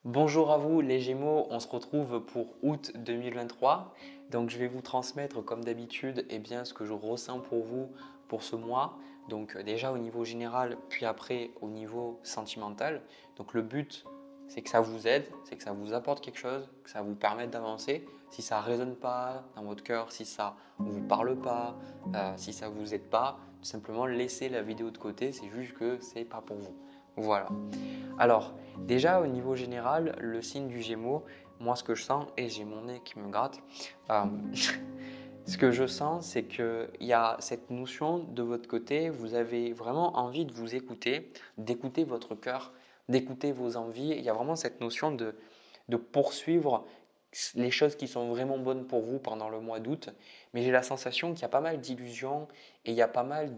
Bonjour à vous les Gémeaux, on se retrouve pour août 2023. Donc je vais vous transmettre comme d'habitude ce que je ressens pour vous pour ce mois. Donc déjà au niveau général, puis après au niveau sentimental. Donc le but, c'est que ça vous aide, c'est que ça vous apporte quelque chose, que ça vous permette d'avancer. Si ça ne résonne pas dans votre cœur, si ça ne vous parle pas, si ça ne vous aide pas, tout simplement laissez la vidéo de côté, c'est juste que ce n'est pas pour vous. Voilà. Alors, déjà au niveau général, le signe du Gémeaux, moi ce que je sens, et j'ai mon nez qui me gratte, euh, ce que je sens, c'est qu'il y a cette notion de votre côté, vous avez vraiment envie de vous écouter, d'écouter votre cœur, d'écouter vos envies. Il y a vraiment cette notion de poursuivre les choses qui sont vraiment bonnes pour vous pendant le mois d'août. Mais j'ai la sensation qu'il y a pas mal d'illusions et il y a pas mal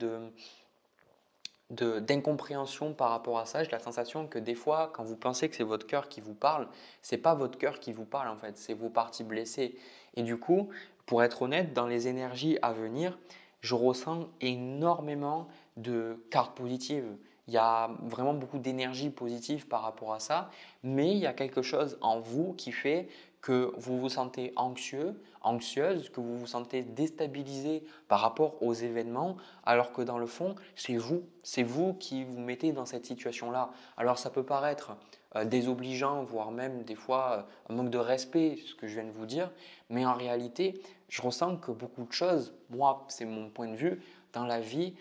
d'incompréhension par rapport à ça. J'ai la sensation que des fois, quand vous pensez que c'est votre cœur qui vous parle, c'est pas votre cœur qui vous parle en fait, c'est vos parties blessées. Et du coup, pour être honnête, dans les énergies à venir, je ressens énormément de cartes positives. Il y a vraiment beaucoup d'énergie positive par rapport à ça, mais il y a quelque chose en vous qui fait que vous vous sentez anxieux, anxieuse, que vous vous sentez déstabilisé par rapport aux événements, alors que dans le fond, c'est vous qui vous mettez dans cette situation-là. Alors ça peut paraître désobligeant, voire même des fois un manque de respect, ce que je viens de vous dire, mais en réalité, je ressens que beaucoup de choses, moi, c'est mon point de vue, dans la vie,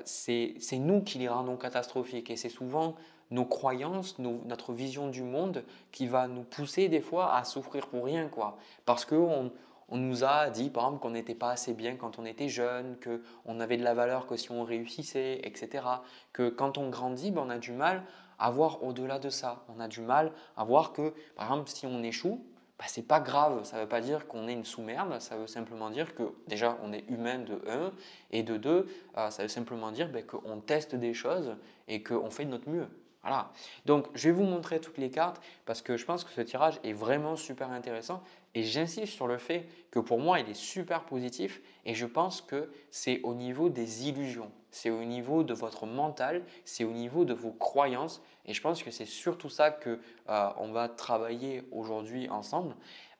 c'est nous qui les rendons catastrophiques et c'est souvent nos croyances, notre vision du monde qui va nous pousser des fois à souffrir pour rien, quoi. Parce qu'on on nous a dit, par exemple, qu'on n'était pas assez bien quand on était jeune, qu'on avait de la valeur que si on réussissait, etc. Que quand on grandit, on a du mal à voir au-delà de ça. On a du mal à voir que, par exemple, si on échoue, ce n'est pas grave. Ça ne veut pas dire qu'on est une sous-merde. Ça veut simplement dire que déjà, on est humain de un et de deux, ça veut simplement dire qu'on teste des choses et qu'on fait de notre mieux. Voilà. Donc, je vais vous montrer toutes les cartes parce que je pense que ce tirage est vraiment super intéressant et j'insiste sur le fait que pour moi, il est super positif et je pense que c'est au niveau des illusions, c'est au niveau de votre mental, c'est au niveau de vos croyances et je pense que c'est surtout ça que on va travailler aujourd'hui ensemble.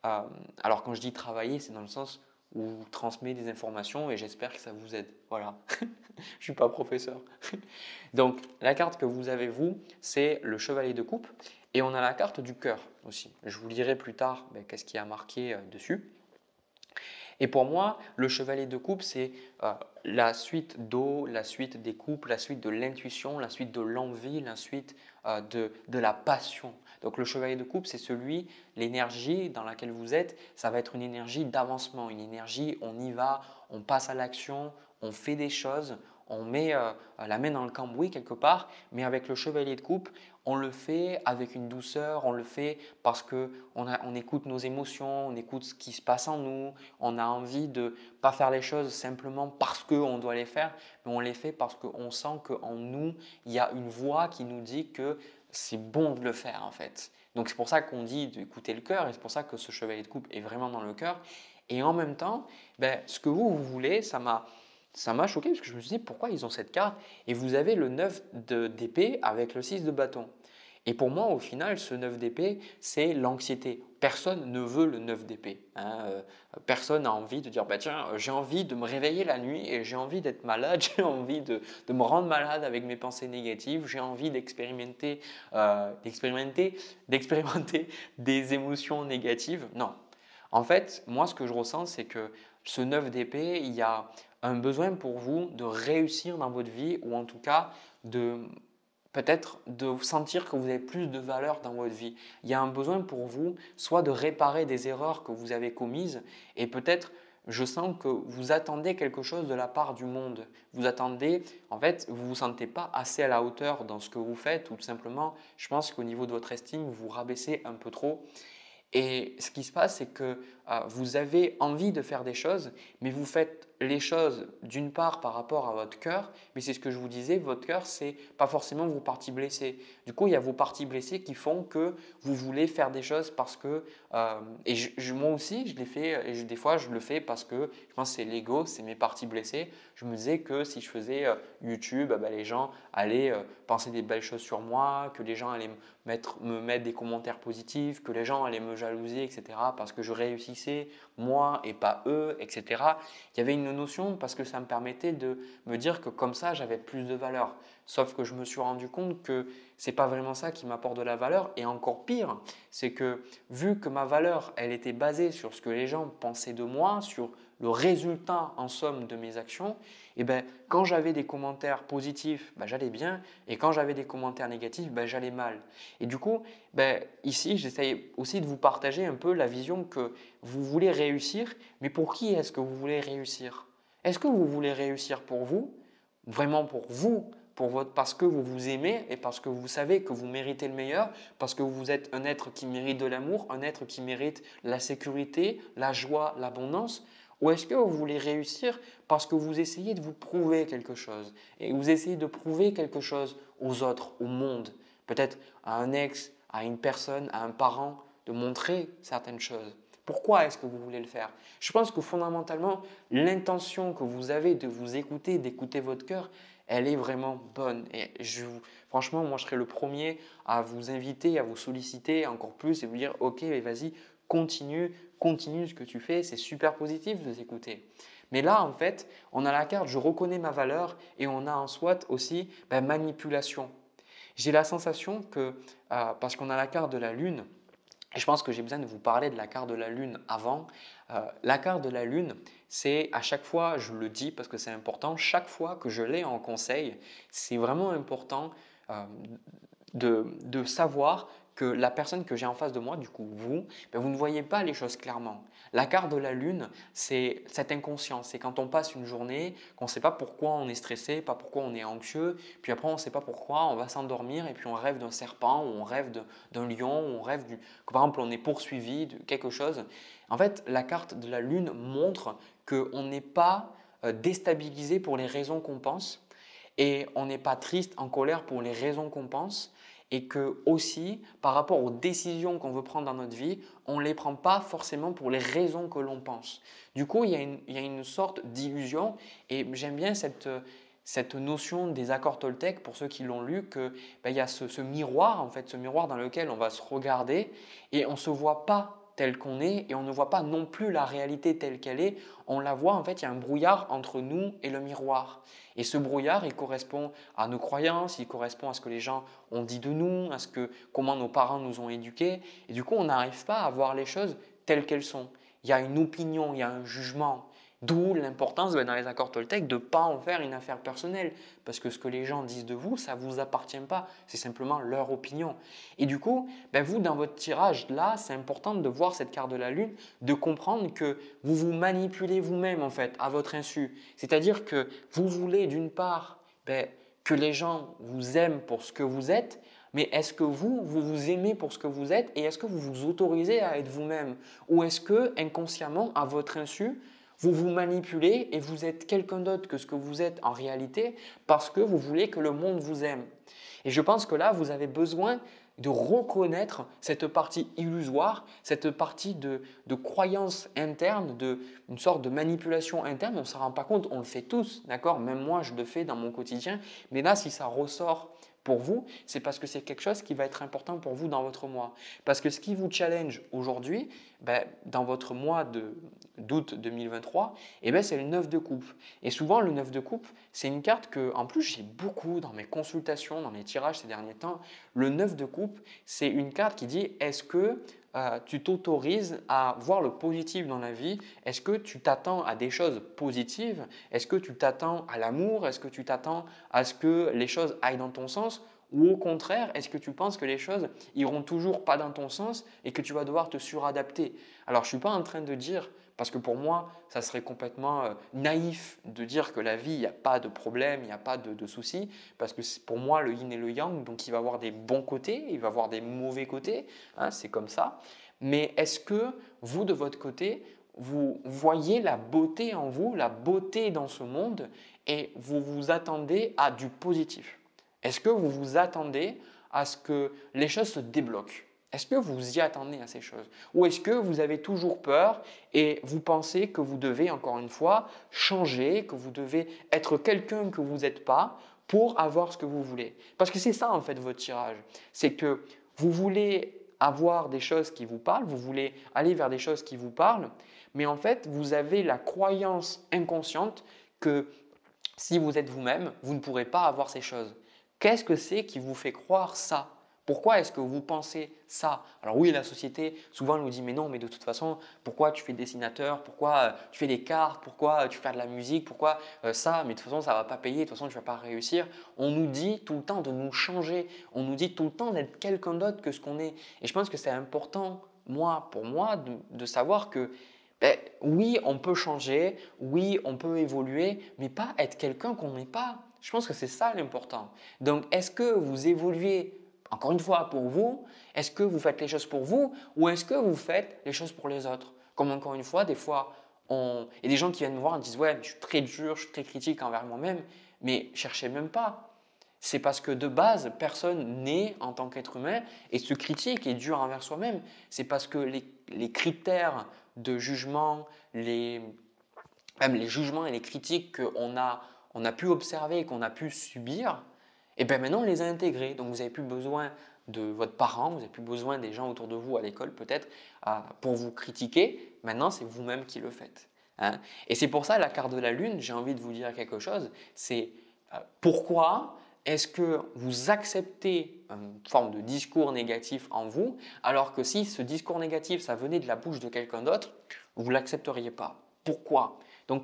Euh, alors quand je dis travailler, c'est dans le sens où je vous transmets des informations et j'espère que ça vous aide. Voilà. Je ne suis pas professeur. Donc, la carte que vous avez, vous, c'est le chevalier de coupe et on a la carte du cœur aussi. Je vous dirai plus tard qu'est-ce qui a marqué dessus. Et pour moi, le chevalier de coupe, c'est la suite d'eau, la suite des coupes, la suite de l'intuition, la suite de l'envie, la suite de la passion. Donc le chevalier de coupe, c'est celui, l'énergie dans laquelle vous êtes, ça va être une énergie d'avancement, une énergie, on y va, on passe à l'action, on fait des choses, on met la main dans le cambouis quelque part, mais avec le chevalier de coupe, on le fait avec une douceur, on le fait parce qu'on on écoute nos émotions, on écoute ce qui se passe en nous, on a envie de ne pas faire les choses simplement parce qu'on doit les faire, mais on les fait parce qu'on sent qu'en nous, il y a une voix qui nous dit que c'est bon de le faire en fait. Donc c'est pour ça qu'on dit d'écouter le cœur et c'est pour ça que ce chevalier de coupe est vraiment dans le cœur. Et en même temps, ce que vous voulez, ça m'a choqué parce que je me suis dit pourquoi ils ont cette carte et vous avez le 9 d'épée avec le 6 de bâton. Et pour moi, au final, ce 9 d'épée, c'est l'anxiété. Personne ne veut le 9 d'épée. Personne n'a envie de dire bah, tiens, j'ai envie de me réveiller la nuit et j'ai envie d'être malade, j'ai envie de me rendre malade avec mes pensées négatives, j'ai envie d'expérimenter des émotions négatives. Non. En fait, moi, ce que je ressens, c'est que ce 9 d'épée, il y a un besoin pour vous de réussir dans votre vie ou en tout cas de peut-être de sentir que vous avez plus de valeur dans votre vie. Il y a un besoin pour vous soit de réparer des erreurs que vous avez commises et peut-être je sens que vous attendez quelque chose de la part du monde. Vous attendez, en fait, vous ne vous sentez pas assez à la hauteur dans ce que vous faites ou tout simplement, je pense qu'au niveau de votre estime, vous vous rabaissez un peu trop. Et ce qui se passe, c'est que vous avez envie de faire des choses, mais vous faites les choses d'une part par rapport à votre cœur, mais c'est ce que je vous disais, votre cœur, c'est pas forcément vos parties blessées. Du coup, il y a vos parties blessées qui font que vous voulez faire des choses parce que, moi aussi, je l'ai fait, et des fois, je le fais parce que je pense que c'est l'ego, c'est mes parties blessées. Je me disais que si je faisais YouTube, les gens allaient penser des belles choses sur moi, que les gens allaient me mettre des commentaires positifs, que les gens allaient me jalouser, etc. parce que je réussissais, moi et pas eux, etc. Il y avait une notion parce que ça me permettait de me dire que comme ça, j'avais plus de valeur. Sauf que je me suis rendu compte que ce n'est pas vraiment ça qui m'apporte de la valeur. Et encore pire, c'est que vu que ma valeur, elle était basée sur ce que les gens pensaient de moi, sur le résultat en somme de mes actions, et quand j'avais des commentaires positifs, j'allais bien, et quand j'avais des commentaires négatifs, j'allais mal. Et du coup, ici, j'essaye aussi de vous partager un peu la vision que vous voulez réussir, mais pour qui est-ce que vous voulez réussir? Est-ce que vous voulez réussir pour vous, vraiment pour vous, parce que vous vous aimez et parce que vous savez que vous méritez le meilleur, parce que vous êtes un être qui mérite de l'amour, un être qui mérite la sécurité, la joie, l'abondance? Ou est-ce que vous voulez réussir parce que vous essayez de vous prouver quelque chose et vous essayez de prouver quelque chose aux autres, au monde, peut-être à un ex, à une personne, à un parent, de montrer certaines choses? Pourquoi est-ce que vous voulez le faire? Je pense que fondamentalement, l'intention que vous avez de vous écouter, d'écouter votre cœur, elle est vraiment bonne. Et franchement, moi, je serais le premier à vous inviter, à vous solliciter encore plus et vous dire, OK, vas-y, continue ce que tu fais, c'est super positif de t'écouter. Mais là, en fait, on a la carte, je reconnais ma valeur et on a en soit aussi manipulation. J'ai la sensation que, parce qu'on a la carte de la lune, et je pense que j'ai besoin de vous parler de la carte de la lune avant. La carte de la lune, c'est à chaque fois, je le dis parce que c'est important, chaque fois que je l'ai en conseil, c'est vraiment important euh, de savoir que la personne que j'ai en face de moi, du coup vous, vous ne voyez pas les choses clairement. La carte de la lune, c'est cette inconscience. C'est quand on passe une journée, qu'on ne sait pas pourquoi on est stressé, pas pourquoi on est anxieux, puis après on ne sait pas pourquoi, on va s'endormir et puis on rêve d'un serpent, ou on rêve d'un lion, ou on rêve que par exemple on est poursuivi de quelque chose. En fait, la carte de la lune montre qu'on n'est pas déstabilisé pour les raisons qu'on pense et on n'est pas triste, en colère pour les raisons qu'on pense et que aussi par rapport aux décisions qu'on veut prendre dans notre vie, on ne les prend pas forcément pour les raisons que l'on pense. Du coup, il y a une sorte d'illusion et j'aime bien cette notion des accords Toltec, pour ceux qui l'ont lu, qu'il y a ce miroir, en fait, ce miroir dans lequel on va se regarder et on ne se voit pas tel qu'on est et on ne voit pas non plus la réalité telle qu'elle est. On la voit, en fait, il y a un brouillard entre nous et le miroir. Et ce brouillard, il correspond à nos croyances, il correspond à ce que les gens ont dit de nous, comment nos parents nous ont éduqués. Et du coup, on n'arrive pas à voir les choses telles qu'elles sont. Il y a une opinion, il y a un jugement. D'où l'importance dans les accords Toltec de ne pas en faire une affaire personnelle. Parce que ce que les gens disent de vous, ça ne vous appartient pas. C'est simplement leur opinion. Et du coup, vous, dans votre tirage, là, c'est important de voir cette carte de la lune, de comprendre que vous vous manipulez vous-même, en fait, à votre insu. C'est-à-dire que vous voulez, d'une part, que les gens vous aiment pour ce que vous êtes, mais est-ce que vous vous aimez pour ce que vous êtes et est-ce que vous vous autorisez à être vous-même? Ou est-ce que, inconsciemment, à votre insu, vous vous manipulez et vous êtes quelqu'un d'autre que ce que vous êtes en réalité parce que vous voulez que le monde vous aime? Et je pense que là, vous avez besoin de reconnaître cette partie illusoire, cette partie de croyance interne, une sorte de manipulation interne. On ne s'en rend pas compte, on le fait tous, d'accord? Même moi, je le fais dans mon quotidien. Mais là, si ça ressort pour vous, c'est parce que c'est quelque chose qui va être important pour vous dans votre mois. Parce que ce qui vous challenge aujourd'hui, dans votre mois d'août 2023, c'est le 9 de coupe. Et souvent, le 9 de coupe, c'est une carte que, en plus, j'ai beaucoup dans mes consultations, dans mes tirages ces derniers temps. Le 9 de coupe, c'est une carte qui dit est-ce que tu t'autorises à voir le positif dans la vie? Est-ce que tu t'attends à des choses positives? Est-ce que tu t'attends à l'amour? Est-ce que tu t'attends à ce que les choses aillent dans ton sens? Ou au contraire, est-ce que tu penses que les choses iront toujours pas dans ton sens et que tu vas devoir te suradapter? Alors, je ne suis pas en train de dire, parce que pour moi, ça serait complètement naïf de dire que la vie, il n'y a pas de problème, il n'y a pas de soucis, parce que pour moi, le yin et le yang, donc il va avoir des bons côtés, il va avoir des mauvais côtés, hein, c'est comme ça. Mais est-ce que vous, de votre côté, vous voyez la beauté en vous, la beauté dans ce monde et vous vous attendez à du positif? Est-ce que vous vous attendez à ce que les choses se débloquent? Est-ce que vous y attendez à ces choses? Ou est-ce que vous avez toujours peur et vous pensez que vous devez, encore une fois, changer, que vous devez être quelqu'un que vous n'êtes pas pour avoir ce que vous voulez? Parce que c'est ça en fait votre tirage. C'est que vous voulez avoir des choses qui vous parlent, vous voulez aller vers des choses qui vous parlent, mais en fait, vous avez la croyance inconsciente que si vous êtes vous-même, vous ne pourrez pas avoir ces choses. Qu'est-ce que c'est qui vous fait croire ça? Pourquoi est-ce que vous pensez ça? Alors oui, la société, souvent, elle nous dit, mais non, mais de toute façon, pourquoi tu fais dessinateur? Pourquoi tu fais des cartes? Pourquoi tu fais de la musique? Pourquoi ça? Mais de toute façon, ça ne va pas payer, de toute façon, tu ne vas pas réussir. On nous dit tout le temps de nous changer. On nous dit tout le temps d'être quelqu'un d'autre que ce qu'on est. Et je pense que c'est important, pour moi, de savoir que oui, on peut changer, oui, on peut évoluer, mais pas être quelqu'un qu'on n'est pas. Je pense que c'est ça l'important. Donc, est-ce que vous évoluez, encore une fois, pour vous? Est-ce que vous faites les choses pour vous ou est-ce que vous faites les choses pour les autres? Comme encore une fois, des fois, il y a des gens qui viennent me voir et disent « Ouais, je suis très dur, je suis très critique envers moi-même », mais cherchez même pas. C'est parce que de base, personne n'est en tant qu'être humain et se critique et dur envers soi-même. C'est parce que les critères de jugement, même les jugements et les critiques on a pu observer et qu'on a pu subir, et bien maintenant on les a intégrés. Donc vous n'avez plus besoin de votre parent, vous n'avez plus besoin des gens autour de vous à l'école peut-être pour vous critiquer. Maintenant c'est vous-même qui le faites. Hein. Et c'est pour ça la carte de la lune, j'ai envie de vous dire quelque chose, c'est pourquoi est-ce que vous acceptez une forme de discours négatif en vous, alors que si ce discours négatif, ça venait de la bouche de quelqu'un d'autre, vous ne l'accepteriez pas? Pourquoi? Donc,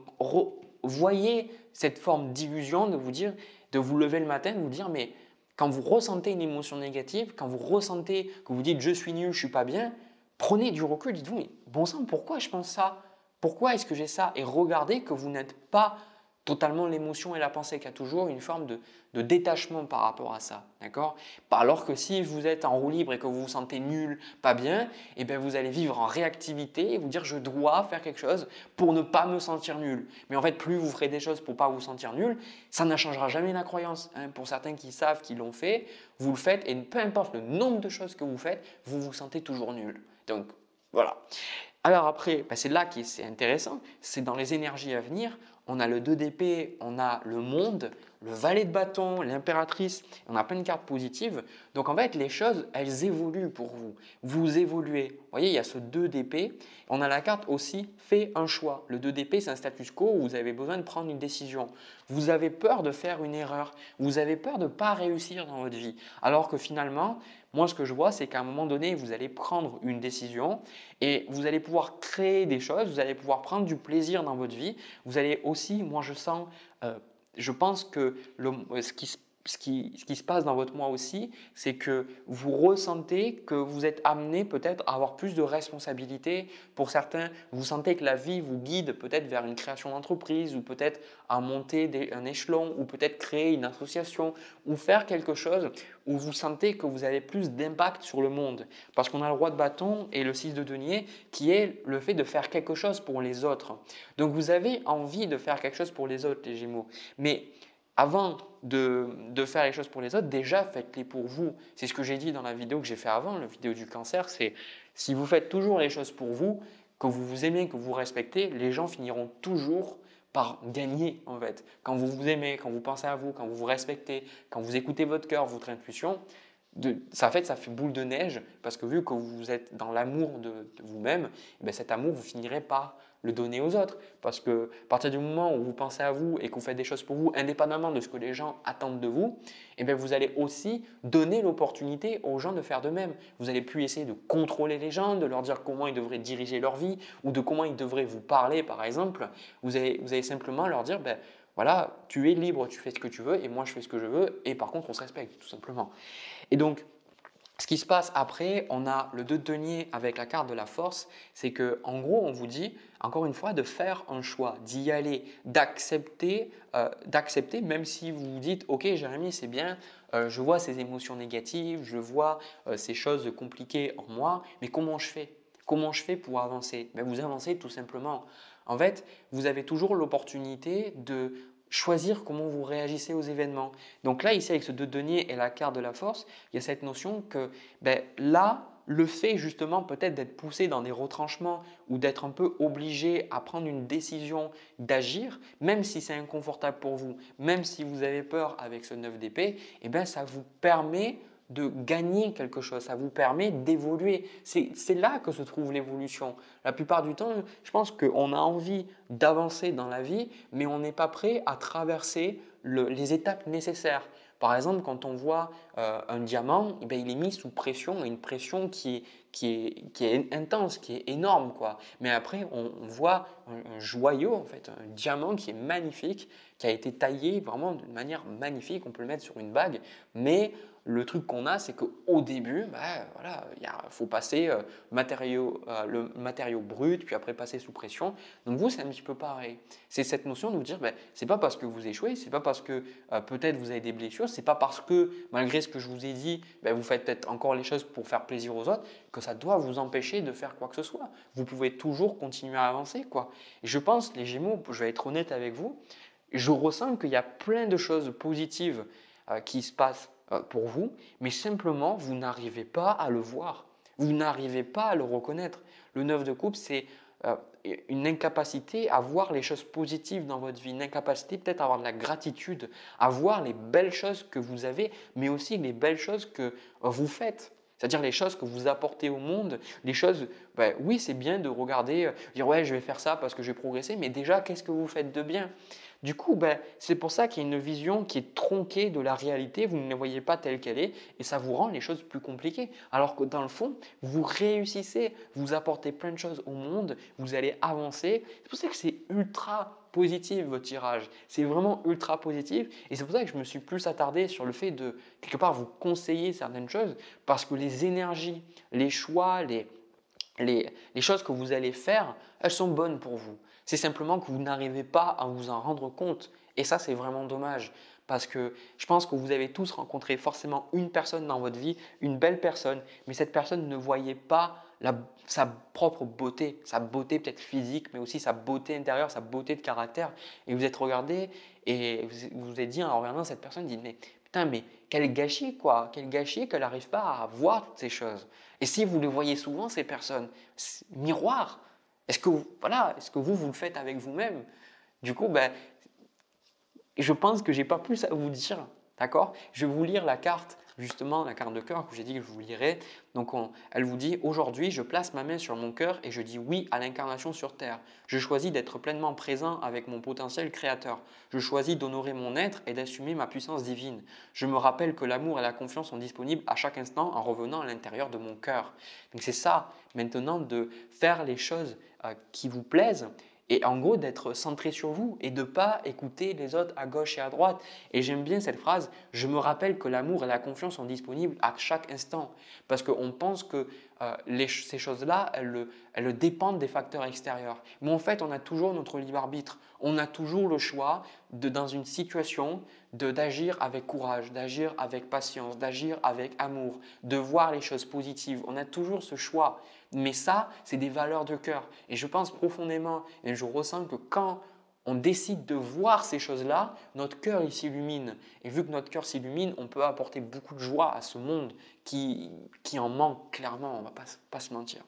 voyez cette forme d'illusion de vous dire, de vous lever le matin, de vous dire, mais quand vous ressentez une émotion négative, quand vous ressentez que vous dites je suis nul, je ne suis pas bien, prenez du recul, dites-vous, mais bon sang, pourquoi je pense ça? Pourquoi est-ce que j'ai ça? Et regardez que vous n'êtes pas totalement l'émotion et la pensée, qu'il y a toujours une forme de détachement par rapport à ça. D'accord? Alors que si vous êtes en roue libre et que vous vous sentez nul, pas bien, eh bien vous allez vivre en réactivité et vous dire je dois faire quelque chose pour ne pas me sentir nul. Mais en fait, plus vous ferez des choses pour ne pas vous sentir nul, ça ne changera jamais la croyance. Hein. Pour certains qui savent qu'ils l'ont fait, vous le faites et peu importe le nombre de choses que vous faites, vous vous sentez toujours nul. Donc voilà. Alors après, c'est là que c'est intéressant, c'est dans les énergies à venir, on a le 2 d'épée, on a le monde, le valet de bâton, l'impératrice, on a plein de cartes positives. Donc en fait, les choses, elles évoluent pour vous. Vous évoluez. Vous voyez, il y a ce 2 d'épée. On a la carte aussi, fais un choix. Le 2 d'épée, c'est un status quo où vous avez besoin de prendre une décision. Vous avez peur de faire une erreur. Vous avez peur de ne pas réussir dans votre vie. Alors que finalement, moi, ce que je vois, c'est qu'à un moment donné, vous allez prendre une décision et vous allez pouvoir créer des choses, vous allez pouvoir prendre du plaisir dans votre vie. Vous allez aussi, moi je pense que ce qui se passe dans votre moi aussi, c'est que vous ressentez que vous êtes amené peut-être à avoir plus de responsabilités. Pour certains, vous sentez que la vie vous guide peut-être vers une création d'entreprise ou peut-être à monter un échelon ou peut-être créer une association ou faire quelque chose où vous sentez que vous avez plus d'impact sur le monde. Parce qu'on a le roi de bâton et le 6 de denier qui est le fait de faire quelque chose pour les autres. Donc vous avez envie de faire quelque chose pour les autres, les Gémeaux. Mais avant de faire les choses pour les autres, déjà faites-les pour vous. C'est ce que j'ai dit dans la vidéo que j'ai fait avant, la vidéo du cancer, c'est si vous faites toujours les choses pour vous, que vous vous aimez, que vous respectez, les gens finiront toujours par gagner en fait. Quand vous vous aimez, quand vous pensez à vous, quand vous vous respectez, quand vous écoutez votre cœur, votre intuition, ça fait boule de neige parce que vu que vous êtes dans l'amour de vous-même, cet amour, vous finirez par le donner aux autres. Parce que à partir du moment où vous pensez à vous et que vous faites des choses pour vous, indépendamment de ce que les gens attendent de vous, vous allez aussi donner l'opportunité aux gens de faire de même. Vous n'allez plus essayer de contrôler les gens, de leur dire comment ils devraient diriger leur vie ou de comment ils devraient vous parler par exemple. Vous allez simplement leur dire voilà, tu es libre, tu fais ce que tu veux et moi je fais ce que je veux et par contre on se respecte tout simplement. Et donc, ce qui se passe après, on a le 2 de denier avec la carte de la force, c'est qu'en gros, on vous dit, encore une fois, de faire un choix, d'y aller, d'accepter, même si vous vous dites, ok Jérémy, c'est bien, je vois ces émotions négatives, je vois ces choses compliquées en moi, mais comment je fais? Comment je fais pour avancer? Ben, vous avancez tout simplement. En fait, vous avez toujours l'opportunité de choisir comment vous réagissez aux événements. Donc là, ici, avec ce 2 deniers et la carte de la force, il y a cette notion que ben, là, le fait justement peut-être d'être poussé dans des retranchements ou d'être un peu obligé à prendre une décision d'agir, même si c'est inconfortable pour vous, même si vous avez peur avec ce 9 d'épée, eh ben, ça vous permet de gagner quelque chose, ça vous permet d'évoluer. C'est là que se trouve l'évolution. La plupart du temps, je pense qu'on a envie d'avancer dans la vie, mais on n'est pas prêt à traverser les étapes nécessaires. Par exemple, quand on voit un diamant, eh bien, il est mis sous pression, une pression qui est intense, qui est énorme, quoi. Mais après, on voit un joyau, en fait, un diamant qui est magnifique, qui a été taillé vraiment d'une manière magnifique. On peut le mettre sur une bague, mais le truc qu'on a, c'est qu'au début, bah, voilà, faut passer le matériau brut, puis après passer sous pression. Donc vous, c'est un petit peu pareil. C'est cette notion de vous dire, c'est pas parce que vous échouez, c'est pas parce que peut-être vous avez des blessures, c'est pas parce que malgré ce que je vous ai dit, vous faites peut-être encore les choses pour faire plaisir aux autres, que ça doit vous empêcher de faire quoi que ce soit. Vous pouvez toujours continuer à avancer, quoi. Et je pense, les Gémeaux, je vais être honnête avec vous, je ressens qu'il y a plein de choses positives qui se passent pour vous, mais simplement vous n'arrivez pas à le voir. Vous n'arrivez pas à le reconnaître. Le 9 de coupe, c'est une incapacité à voir les choses positives dans votre vie, une incapacité peut-être à avoir de la gratitude, à voir les belles choses que vous avez, mais aussi les belles choses que vous faites. C'est-à-dire les choses que vous apportez au monde, les choses, oui, c'est bien de regarder, dire ouais, je vais faire ça parce que je vais progresser, mais déjà, qu'est-ce que vous faites de bien? Du coup, c'est pour ça qu'il y a une vision qui est tronquée de la réalité, vous ne la voyez pas telle qu'elle est et ça vous rend les choses plus compliquées. Alors que dans le fond, vous réussissez, vous apportez plein de choses au monde, vous allez avancer. C'est pour ça que c'est ultra positif votre tirage. C'est vraiment ultra positif et c'est pour ça que je me suis plus attardé sur le fait de quelque part vous conseiller certaines choses parce que les énergies, les choix, les choses que vous allez faire, elles sont bonnes pour vous. C'est simplement que vous n'arrivez pas à vous en rendre compte. Et ça, c'est vraiment dommage. Parce que je pense que vous avez tous rencontré forcément une personne dans votre vie, une belle personne, mais cette personne ne voyait pas sa propre beauté, sa beauté peut-être physique, mais aussi sa beauté intérieure, sa beauté de caractère. Et vous êtes regardé et vous vous êtes dit en regardant cette personne, dit mais putain, mais quel gâchis quoi, quel gâchis qu'elle n'arrive pas à voir toutes ces choses. Et si vous les voyez souvent, ces personnes, miroir, est-ce que, voilà, est-ce que vous le faites avec vous-même? Du coup, je pense que je n'ai pas plus à vous dire, d'accord? Je vais vous lire la carte, justement, la carte de cœur que j'ai dit que je vous lirai. Donc, elle vous dit « Aujourd'hui, je place ma main sur mon cœur et je dis oui à l'incarnation sur Terre. Je choisis d'être pleinement présent avec mon potentiel créateur. Je choisis d'honorer mon être et d'assumer ma puissance divine. Je me rappelle que l'amour et la confiance sont disponibles à chaque instant en revenant à l'intérieur de mon cœur. » Donc, c'est ça, maintenant, de faire les choses qui vous plaisent et en gros, d'être centré sur vous et de ne pas écouter les autres à gauche et à droite. Et j'aime bien cette phrase, je me rappelle que l'amour et la confiance sont disponibles à chaque instant. Parce qu'on pense que ces choses-là, elles dépendent des facteurs extérieurs. Mais en fait, on a toujours notre libre arbitre. On a toujours le choix dans une situation d'agir avec courage, d'agir avec patience, d'agir avec amour, de voir les choses positives. On a toujours ce choix. Mais ça, c'est des valeurs de cœur. Et je pense profondément, et je ressens que quand on décide de voir ces choses-là, notre cœur il s'illumine. Et vu que notre cœur s'illumine, on peut apporter beaucoup de joie à ce monde qui en manque clairement, on ne va pas se mentir.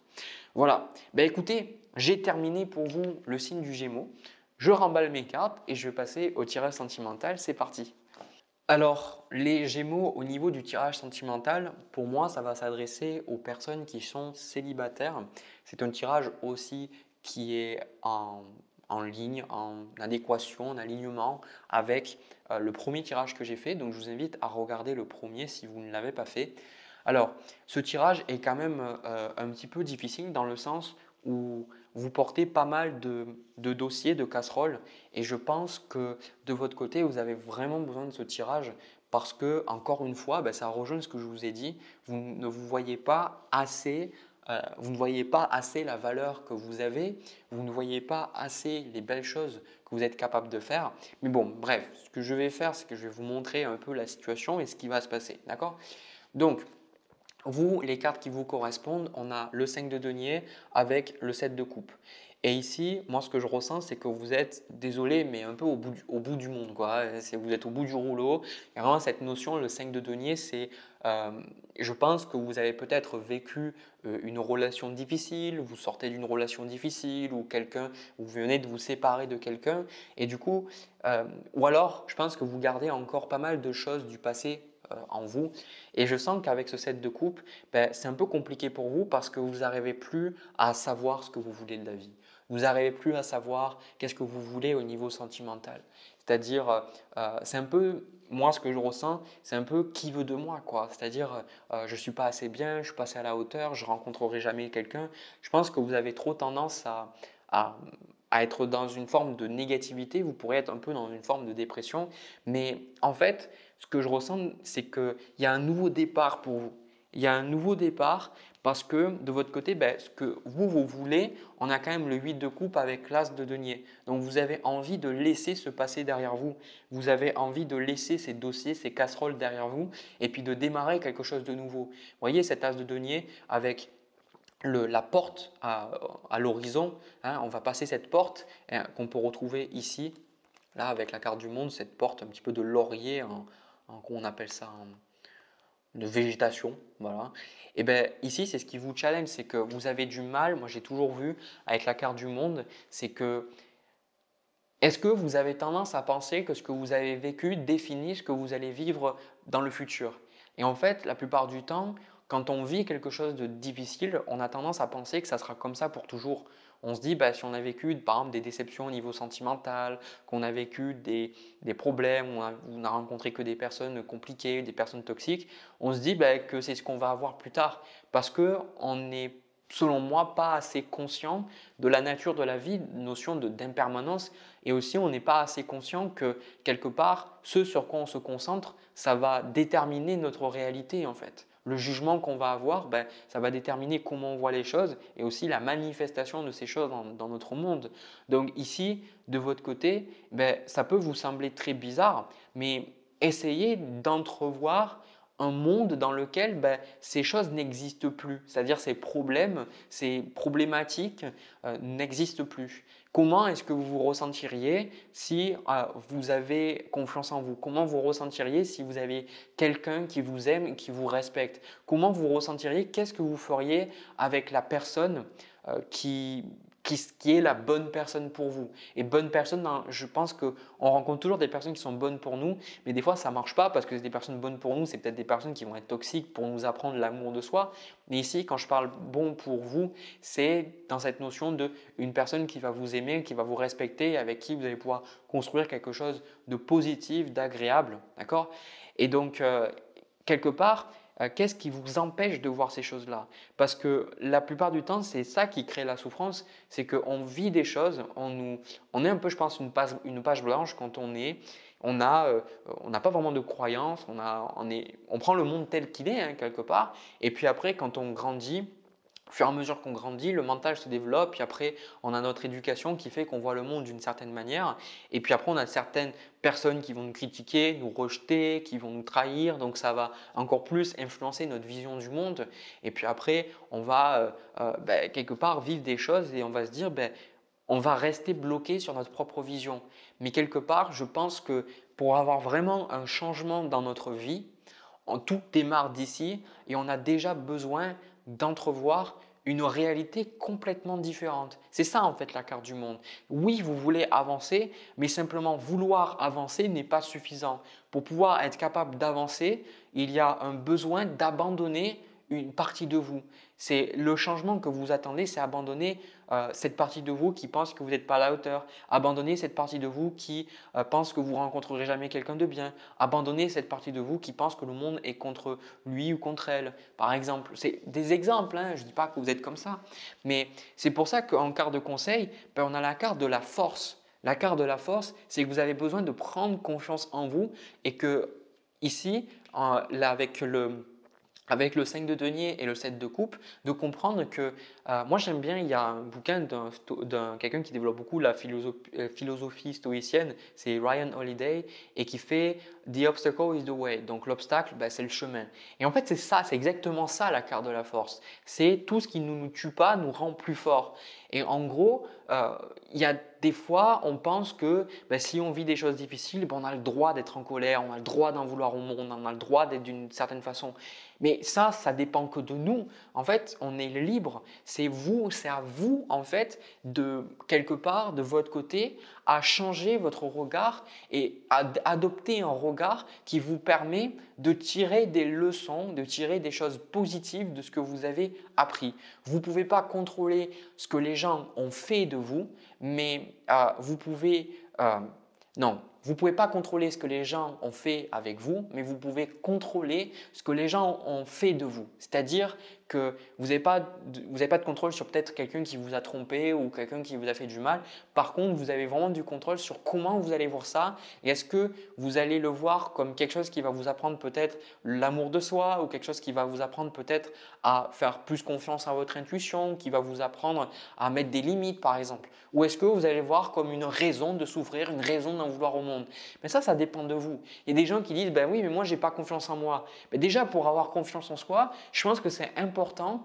Voilà, écoutez, j'ai terminé pour vous le signe du Gémeaux. Je remballe mes cartes et je vais passer au tirage sentimental. C'est parti. Alors, les Gémeaux, au niveau du tirage sentimental, pour moi, ça va s'adresser aux personnes qui sont célibataires. C'est un tirage aussi qui est en ligne, en adéquation, en alignement avec le premier tirage que j'ai fait. Donc, je vous invite à regarder le premier si vous ne l'avez pas fait. Alors, ce tirage est quand même un petit peu difficile dans le sens où vous portez pas mal de dossiers, de casseroles et je pense que de votre côté, vous avez vraiment besoin de ce tirage parce que, encore une fois, ça rejoint ce que je vous ai dit, vous ne vous voyez pas assez, vous ne voyez pas assez la valeur que vous avez, vous ne voyez pas assez les belles choses que vous êtes capable de faire. Mais bon, bref, ce que je vais faire, c'est que je vais vous montrer un peu la situation et ce qui va se passer. D'accord? Donc, Vous, les cartes qui vous correspondent, on a le 5 de denier avec le 7 de coupe. Et ici, moi, ce que je ressens, c'est que vous êtes, désolé, mais un peu au bout du monde, quoi. Vous êtes au bout du rouleau. Et vraiment, cette notion, le 5 de denier, euh, je pense que vous avez peut-être vécu une relation difficile, vous sortez d'une relation difficile ou vous venez de vous séparer de quelqu'un. Et du coup, ou alors, je pense que vous gardez encore pas mal de choses du passé en vous. Et je sens qu'avec ce 7 de coupe, ben, c'est un peu compliqué pour vous parce que vous n'arrivez plus à savoir ce que vous voulez de la vie. Vous n'arrivez plus à savoir qu'est-ce que vous voulez au niveau sentimental. C'est-à-dire, c'est un peu, moi ce que je ressens, c'est un peu qui veut de moi, quoi. C'est-à-dire, je ne suis pas assez bien, je ne suis pas assez à la hauteur, je ne rencontrerai jamais quelqu'un. Je pense que vous avez trop tendance à, à être dans une forme de négativité, vous pourrez être un peu dans une forme de dépression. Mais en fait, ce que je ressens, c'est qu'il y a un nouveau départ pour vous. Il y a un nouveau départ parce que de votre côté, ben, ce que vous voulez, on a quand même le 8 de coupe avec l'as de denier. Donc vous avez envie de laisser ce passé derrière vous. Vous avez envie de laisser ces dossiers, ces casseroles derrière vous et puis de démarrer quelque chose de nouveau. Vous voyez cet as de denier avec la porte à l'horizon, hein, on va passer cette porte hein, qu'on peut retrouver ici, là avec la carte du monde, cette porte un petit peu de laurier, comment on appelle ça, de végétation, voilà. Et bien ici, c'est ce qui vous challenge, c'est que vous avez du mal, moi j'ai toujours vu avec la carte du monde, c'est que est-ce que vous avez tendance à penser que ce que vous avez vécu définit ce que vous allez vivre dans le futur? Et en fait, la plupart du temps, quand on vit quelque chose de difficile, on a tendance à penser que ça sera comme ça pour toujours. On se dit, bah, si on a vécu par exemple des déceptions au niveau sentimental, qu'on a vécu des problèmes, on a rencontré que des personnes compliquées, des personnes toxiques, on se dit bah, que c'est ce qu'on va avoir plus tard. Parce qu'on n'est, selon moi, pas assez conscient de la nature de la vie, notion d'impermanence. Et aussi, on n'est pas assez conscient que quelque part, ce sur quoi on se concentre, ça va déterminer notre réalité en fait. Le jugement qu'on va avoir, ben, ça va déterminer comment on voit les choses et aussi la manifestation de ces choses dans notre monde. Donc ici, de votre côté, ben, ça peut vous sembler très bizarre, mais essayez d'entrevoir un monde dans lequel ben, ces choses n'existent plus, c'est-à-dire ces problèmes, ces problématiques n'existent plus. Comment est-ce que vous vous ressentiriez si vous avez confiance en vous? Comment vous ressentiriez si vous avez quelqu'un qui vous aime et qui vous respecte? Comment vous ressentiriez? Qu'est-ce que vous feriez avec la personne qui est la bonne personne pour vous? Et bonne personne, je pense qu'on rencontre toujours des personnes qui sont bonnes pour nous, mais des fois ça ne marche pas parce que des personnes bonnes pour nous, c'est peut-être des personnes qui vont être toxiques pour nous apprendre l'amour de soi. Mais ici, quand je parle bon pour vous, c'est dans cette notion de une personne qui va vous aimer, qui va vous respecter, avec qui vous allez pouvoir construire quelque chose de positif, d'agréable. D'accord? Et donc, quelque part, qu'est-ce qui vous empêche de voir ces choses-là? Parce que la plupart du temps, c'est ça qui crée la souffrance, c'est qu'on vit des choses, on est un peu, je pense, une page blanche quand on n'a pas vraiment de croyances, on prend le monde tel qu'il est, hein, quelque part, et puis après, quand on grandit, au fur et à mesure qu'on grandit, le mental se développe, puis après, on a notre éducation qui fait qu'on voit le monde d'une certaine manière. Et puis après, on a certaines personnes qui vont nous critiquer, nous rejeter, qui vont nous trahir. Donc ça va encore plus influencer notre vision du monde. Et puis après, on va quelque part vivre des choses et on va se dire, on va rester bloqué sur notre propre vision. Mais quelque part, je pense que pour avoir vraiment un changement dans notre vie, tout démarre d'ici et on a déjà besoin d'entrevoir une réalité complètement différente. C'est ça en fait la carte du monde. Oui, vous voulez avancer, mais simplement vouloir avancer n'est pas suffisant. Pour pouvoir être capable d'avancer, il y a un besoin d'abandonner une partie de vous. C'est le changement que vous attendez, c'est abandonner cette partie de vous qui pense que vous n'êtes pas à la hauteur, abandonner cette partie de vous qui pense que vous rencontrerez jamais quelqu'un de bien, abandonner cette partie de vous qui pense que le monde est contre lui ou contre elle. Par exemple, c'est des exemples, hein, je ne dis pas que vous êtes comme ça, mais c'est pour ça qu'en carte de conseil, on a la carte de la force. La carte de la force, c'est que vous avez besoin de prendre confiance en vous et que ici, là avec avec le 5 de denier et le 7 de coupe, de comprendre que moi j'aime bien, il y a un bouquin d'un quelqu'un qui développe beaucoup la philosophie stoïcienne, c'est Ryan Holiday, et qui fait The obstacle is the way. Donc l'obstacle, ben, c'est le chemin. Et en fait, c'est ça, c'est exactement ça la carte de la force. C'est tout ce qui ne nous tue pas nous rend plus forts. Et en gros, il y a des fois, on pense que ben, si on vit des choses difficiles, ben, on a le droit d'être en colère, on a le droit d'en vouloir au monde, on a le droit d'être d'une certaine façon. Mais ça dépend que de nous. En fait, on est libre. C'est à vous, en fait, de quelque part, de votre côté, à changer votre regard et à adopter un regard qui vous permet de tirer des leçons, de tirer des choses positives de ce que vous avez appris. Vous ne pouvez pas contrôler ce que les gens ont fait de vous, mais vous pouvez… non, vous ne pouvez pas contrôler ce que les gens ont fait avec vous, mais vous pouvez contrôler ce que les gens ont fait de vous. C'est-à-dire que vous n'avez pas de contrôle sur peut-être quelqu'un qui vous a trompé ou quelqu'un qui vous a fait du mal. Par contre, vous avez vraiment du contrôle sur comment vous allez voir ça et est-ce que vous allez le voir comme quelque chose qui va vous apprendre peut-être l'amour de soi ou quelque chose qui va vous apprendre peut-être à faire plus confiance à votre intuition, qui va vous apprendre à mettre des limites par exemple. Ou est-ce que vous allez le voir comme une raison de souffrir, une raison d'en vouloir au monde? Mais ça dépend de vous. Il y a des gens qui disent, ben oui, mais moi, je n'ai pas confiance en moi. Mais déjà, pour avoir confiance en soi, je pense que c'est important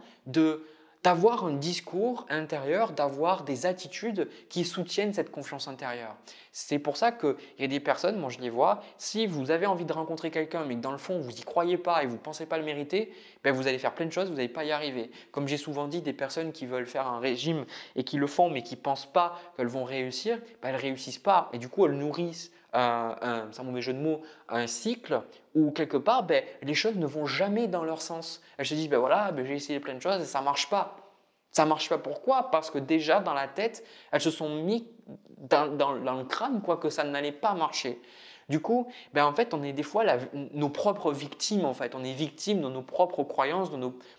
d'avoir un discours intérieur, d'avoir des attitudes qui soutiennent cette confiance intérieure. C'est pour ça qu'il y a des personnes, moi je les vois, si vous avez envie de rencontrer quelqu'un mais que dans le fond vous n'y croyez pas et vous ne pensez pas le mériter, ben vous allez faire plein de choses, vous n'allez pas y arriver. Comme j'ai souvent dit, des personnes qui veulent faire un régime et qui le font mais qui ne pensent pas qu'elles vont réussir, ben elles ne réussissent pas et du coup elles nourrissent sans mauvais jeu de mots, un cycle où quelque part, ben, les choses ne vont jamais dans leur sens. Elles se disent, ben voilà, ben, j'ai essayé plein de choses et ça ne marche pas. Ça ne marche pas pourquoi? Parce que déjà dans la tête, elles se sont mis dans le crâne quoi, que ça n'allait pas marcher. Du coup, ben en fait, on est des fois nos propres victimes. En fait. On est victime de nos propres croyances,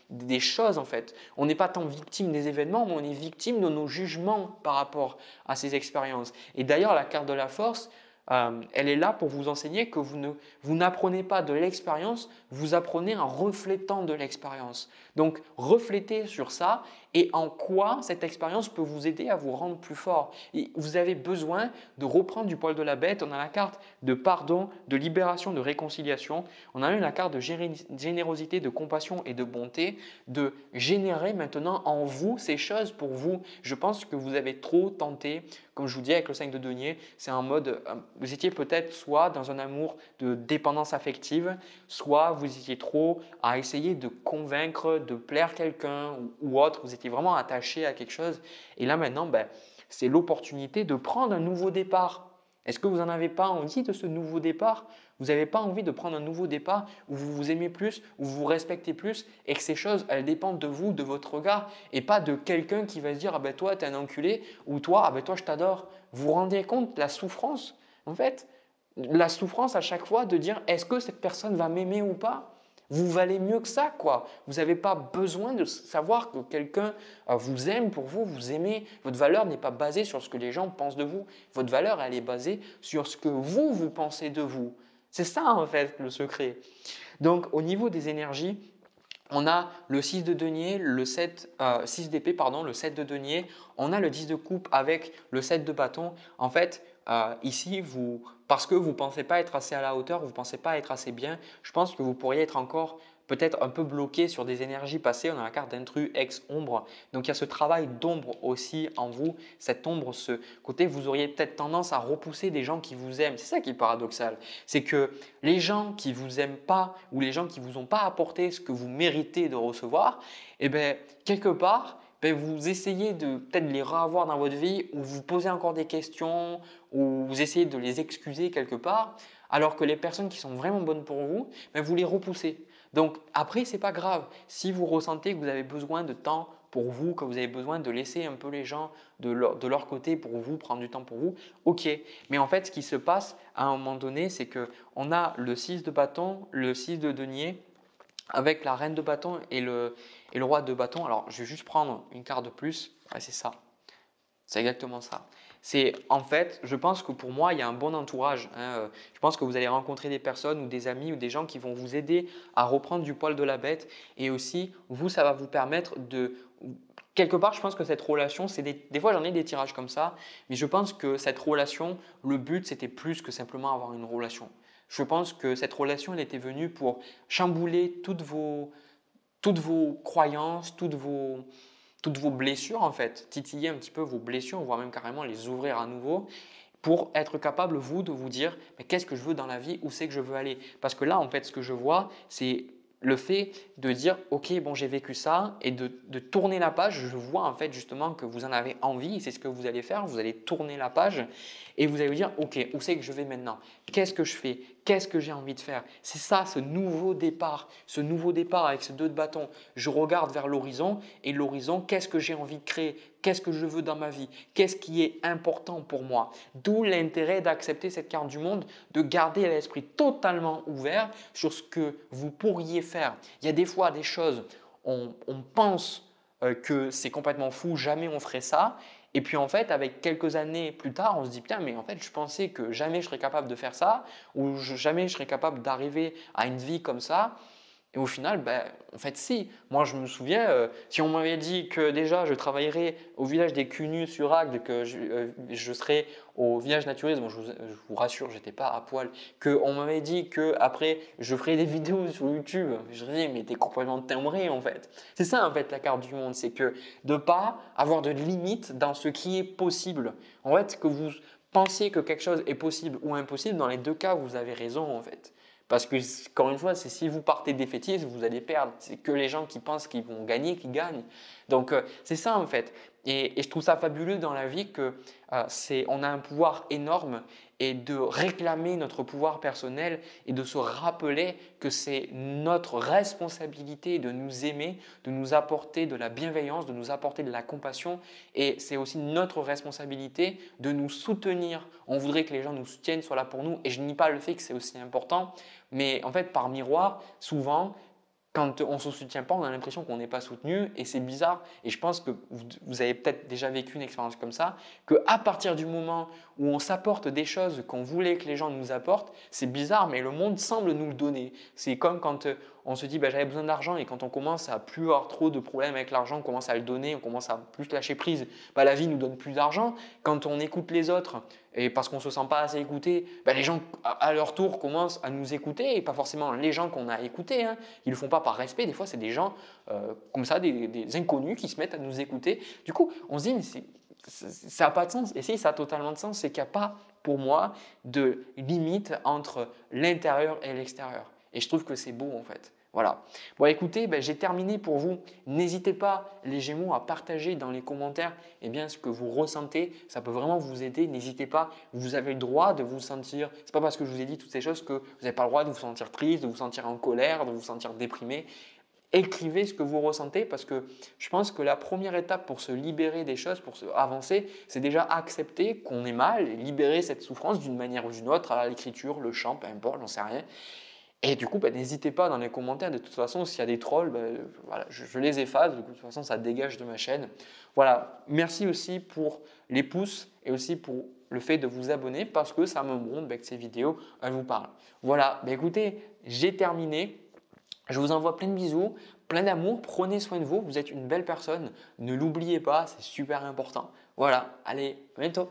des choses. En fait. On n'est pas tant victime des événements, mais on est victime de nos jugements par rapport à ces expériences. Et d'ailleurs, la carte de la force, elle est là pour vous enseigner que vous n'apprenez pas de l'expérience, vous apprenez en reflétant de l'expérience. Donc, reflétez sur ça et en quoi cette expérience peut vous aider à vous rendre plus fort. Et vous avez besoin de reprendre du poil de la bête. On a la carte de pardon, de libération, de réconciliation. On a eu la carte de générosité, de compassion et de bonté, de générer maintenant en vous ces choses pour vous. Je pense que vous avez trop tenté, comme je vous dis avec le 5 de denier, c'est un mode, vous étiez peut-être soit dans un amour de dépendance affective, soit vous étiez trop à essayer de convaincre, de plaire quelqu'un ou autre, vous étiez vraiment attaché à quelque chose. Et là maintenant, ben, c'est l'opportunité de prendre un nouveau départ. Est-ce que vous n'en avez pas envie de ce nouveau départ? Vous n'avez pas envie de prendre un nouveau départ où vous vous aimez plus, où vous vous respectez plus et que ces choses, elles dépendent de vous, de votre regard et pas de quelqu'un qui va se dire « ah ben toi, tu es un enculé » ou « toi, ah ben toi, je t'adore ». Vous vous rendez compte de la souffrance? En fait, la souffrance à chaque fois de dire « est-ce que cette personne va m'aimer ou pas ?» Vous valez mieux que ça, quoi. Vous n'avez pas besoin de savoir que quelqu'un vous aime pour vous, vous aimez. Votre valeur n'est pas basée sur ce que les gens pensent de vous. Votre valeur, elle est basée sur ce que vous pensez de vous. C'est ça, en fait, le secret. Donc, au niveau des énergies, on a le 6 de denier, le 6 d'épée, pardon, le 7 de denier. On a le 10 de coupe avec le 7 de bâton. En fait, ici, parce que vous ne pensez pas être assez à la hauteur, vous ne pensez pas être assez bien, je pense que vous pourriez être encore peut-être un peu bloqué sur des énergies passées. On a la carte d'intrus, ex-ombre. Donc, il y a ce travail d'ombre aussi en vous. Cette ombre, ce côté, vous auriez peut-être tendance à repousser des gens qui vous aiment. C'est ça qui est paradoxal. C'est que les gens qui ne vous aiment pas ou les gens qui ne vous ont pas apporté ce que vous méritez de recevoir, eh bien, quelque part, vous essayez de peut-être les revoir dans votre vie ou vous posez encore des questions ou vous essayez de les excuser quelque part, alors que les personnes qui sont vraiment bonnes pour vous, vous les repoussez. Donc après, ce n'est pas grave. Si vous ressentez que vous avez besoin de temps pour vous, que vous avez besoin de laisser un peu les gens de leur côté pour vous, prendre du temps pour vous, ok. Mais en fait, ce qui se passe à un moment donné, c'est qu'on a le 6 de bâton, le 6 de denier, avec la reine de bâton et le roi de bâton. Alors, je vais juste prendre une carte de plus. Ouais, c'est ça. C'est exactement ça. C'est en fait, je pense que pour moi, il y a un bon entourage, hein. Je pense que vous allez rencontrer des personnes ou des amis ou des gens qui vont vous aider à reprendre du poil de la bête et aussi, vous, ça va vous permettre de… Quelque part, je pense que cette relation, c'est des fois, j'en ai des tirages comme ça, mais je pense que cette relation, le but, c'était plus que simplement avoir une relation. Je pense que cette relation, elle était venue pour chambouler toutes vos croyances, toutes vos blessures en fait, titiller un petit peu vos blessures, voire même carrément les ouvrir à nouveau pour être capable, vous, de vous dire mais qu'est-ce que je veux dans la vie, où c'est que je veux aller. Parce que là, en fait, ce que je vois, c'est le fait de dire ok, bon, j'ai vécu ça et de tourner la page. Je vois en fait justement que vous en avez envie et c'est ce que vous allez faire. Vous allez tourner la page et vous allez vous dire ok, où c'est que je vais maintenant? Qu'est-ce que je fais? Qu'est-ce que j'ai envie de faire? C'est ça, ce nouveau départ avec ces deux bâtons. Je regarde vers l'horizon et l'horizon, qu'est-ce que j'ai envie de créer? Qu'est-ce que je veux dans ma vie? Qu'est-ce qui est important pour moi? D'où l'intérêt d'accepter cette carte du monde, de garder l'esprit totalement ouvert sur ce que vous pourriez faire. Il y a des fois des choses, on pense que c'est complètement fou, jamais on ferait ça. Et puis en fait, avec quelques années plus tard, on se dit putain, mais en fait, je pensais que jamais je serais capable de faire ça ou jamais je serais capable d'arriver à une vie comme ça. Et au final, ben, en fait, si. Moi, je me souviens, si on m'avait dit que déjà je travaillerais au village des Cunus sur Agde, que je serais au village naturiste, bon, je vous rassure, j'étais pas à poil, qu'on m'avait dit que après je ferais des vidéos sur YouTube, je dirais, mais t'es complètement timbré en fait. C'est ça en fait la carte du monde, c'est que de ne pas avoir de limite dans ce qui est possible. En fait, que vous pensiez que quelque chose est possible ou impossible, dans les deux cas, vous avez raison en fait. Parce que, encore une fois, c'est si vous partez défaitiste, vous allez perdre. C'est que les gens qui pensent qu'ils vont gagner qui gagnent. Donc, c'est ça en fait. Et je trouve ça fabuleux dans la vie que on a un pouvoir énorme et de réclamer notre pouvoir personnel et de se rappeler que c'est notre responsabilité de nous aimer, de nous apporter de la bienveillance, de nous apporter de la compassion et c'est aussi notre responsabilité de nous soutenir. On voudrait que les gens nous soutiennent, soient là pour nous et je nie pas le fait que c'est aussi important, mais en fait par miroir, souvent quand on ne se soutient pas, on a l'impression qu'on n'est pas soutenu et c'est bizarre. Et je pense que vous avez peut-être déjà vécu une expérience comme ça, qu'à partir du moment où on s'apporte des choses qu'on voulait que les gens nous apportent, c'est bizarre, mais le monde semble nous le donner. C'est comme quand on se dit j'avais besoin d'argent et quand on commence à plus avoir trop de problèmes avec l'argent, on commence à le donner, on commence à plus lâcher prise, la vie nous donne plus d'argent. Quand on écoute les autres et parce qu'on ne se sent pas assez écouté, les gens à leur tour commencent à nous écouter et pas forcément les gens qu'on a écoutés. Hein. Ils ne le font pas par respect, des fois c'est des gens comme ça, des inconnus qui se mettent à nous écouter. Du coup, on se dit mais ça n'a pas de sens. Et si ça a totalement de sens, c'est qu'il n'y a pas pour moi de limite entre l'intérieur et l'extérieur. Et je trouve que c'est beau en fait. Voilà. Bon, écoutez, j'ai terminé pour vous. N'hésitez pas, les Gémeaux, à partager dans les commentaires ce que vous ressentez. Ça peut vraiment vous aider. N'hésitez pas. Vous avez le droit de vous sentir. Ce n'est pas parce que je vous ai dit toutes ces choses que vous n'avez pas le droit de vous sentir triste, de vous sentir en colère, de vous sentir déprimé. Écrivez ce que vous ressentez parce que je pense que la première étape pour se libérer des choses, pour avancer, c'est déjà accepter qu'on est mal et libérer cette souffrance d'une manière ou d'une autre, à l'écriture, le chant, peu importe, j'en sais rien. Et du coup, n'hésitez pas dans les commentaires. De toute façon, s'il y a des trolls, voilà, je les efface. De toute façon, ça dégage de ma chaîne. Voilà. Merci aussi pour les pouces et aussi pour le fait de vous abonner parce que ça me montre que ces vidéos, elles vous parlent. Voilà. Écoutez, j'ai terminé. Je vous envoie plein de bisous, plein d'amour. Prenez soin de vous. Vous êtes une belle personne. Ne l'oubliez pas, c'est super important. Voilà. Allez, à bientôt.